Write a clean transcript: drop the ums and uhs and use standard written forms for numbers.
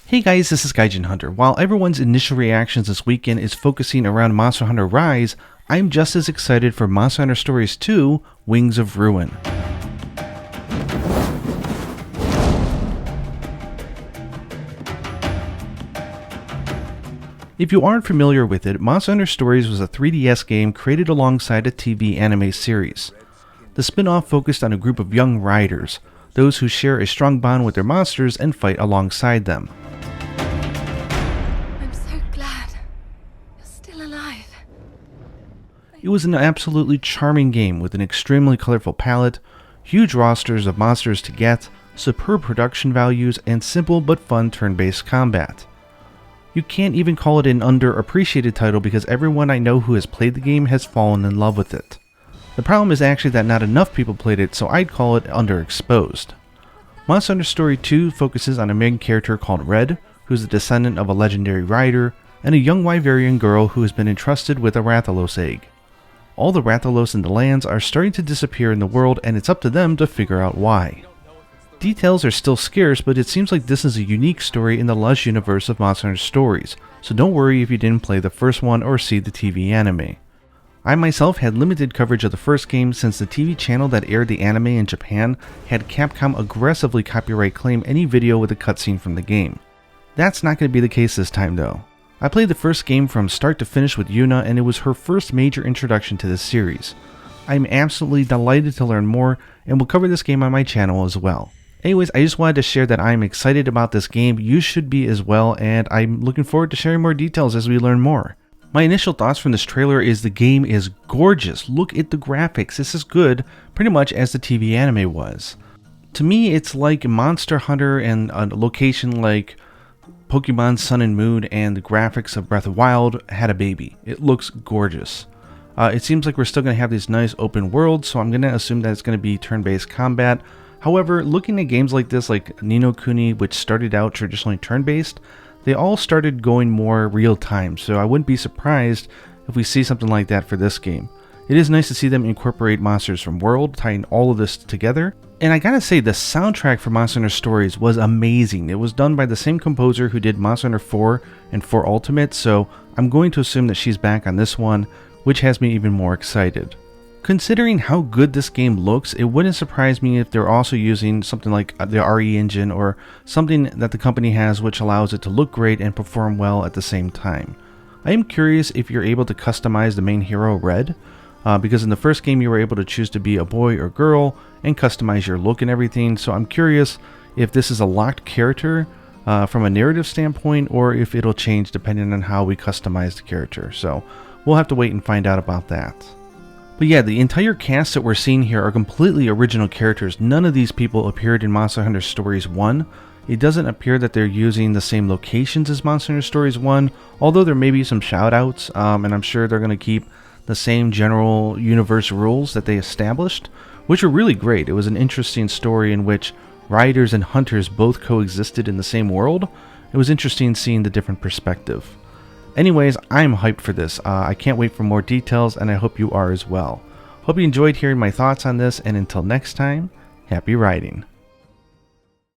Hey guys, this is Gaijin Hunter. While everyone's initial reactions this weekend is focusing around Monster Hunter Rise, I'm just as excited for Monster Hunter Stories 2, Wings of Ruin. If you aren't familiar with it, Monster Hunter Stories was a 3DS game created alongside a TV anime series. The spin-off focused on a group of young riders, those who share a strong bond with their monsters and fight alongside them. I'm so glad you're still alive. It was an absolutely charming game with an extremely colorful palette, huge rosters of monsters to get, superb production values, and simple but fun turn-based combat. You can't even call it an underappreciated title because everyone I know who has played the game has fallen in love with it. The problem is actually that not enough people played it, so I'd call it underexposed. Monster Hunter Story 2 focuses on a main character called Red, who's the descendant of a legendary rider, and a young Wyverian girl who has been entrusted with a Rathalos egg. All the Rathalos in the lands are starting to disappear in the world, and it's up to them to figure out why. Details are still scarce, but it seems like this is a unique story in the lush universe of Monster Hunter Stories, so don't worry if you didn't play the first one or see the TV anime. I myself had limited coverage of the first game since the TV channel that aired the anime in Japan had Capcom aggressively copyright claim any video with a cutscene from the game. That's not going to be the case this time though. I played the first game from start to finish with Yuna, and it was her first major introduction to this series. I'm absolutely delighted to learn more, and will cover this game on my channel as well. Anyways, I just wanted to share that I'm excited about this game. You should be as well, and I'm looking forward to sharing more details as we learn more. My initial thoughts from this trailer is the game is gorgeous. Look at the graphics. This is good, pretty much as the TV anime was. To me, it's like Monster Hunter and a location like Pokemon Sun and Moon and the graphics of Breath of the Wild had a baby. It looks gorgeous. It seems like we're still going to have these nice open worlds, so I'm going to assume that it's going to be turn-based combat. However, looking at games like this, like Ni no Kuni, which started out traditionally turn-based, they all started going more real-time, so I wouldn't be surprised if we see something like that for this game. It is nice to see them incorporate Monsters from World, tying all of this together. And I gotta say, the soundtrack for Monster Hunter Stories was amazing. It was done by the same composer who did Monster Hunter 4 and 4 Ultimate, so I'm going to assume that she's back on this one, which has me even more excited. Considering how good this game looks, it wouldn't surprise me if they're also using something like the RE engine or something that the company has which allows it to look great and perform well at the same time. I am curious if you're able to customize the main hero Red, because in the first game you were able to choose to be a boy or girl and customize your look and everything, so I'm curious if this is a locked character from a narrative standpoint or if it'll change depending on how we customize the character, so we'll have to wait and find out about that. But yeah, the entire cast that we're seeing here are completely original characters. None of these people appeared in Monster Hunter Stories 1. It doesn't appear that they're using the same locations as Monster Hunter Stories 1, although there may be some shoutouts, and I'm sure they're going to keep the same general universe rules that they established, which are really great. It was an interesting story in which riders and hunters both coexisted in the same world. It was interesting seeing the different perspective. Anyways, I'm hyped for this. I can't wait for more details, and I hope you are as well. Hope you enjoyed hearing my thoughts on this, and until next time, happy riding.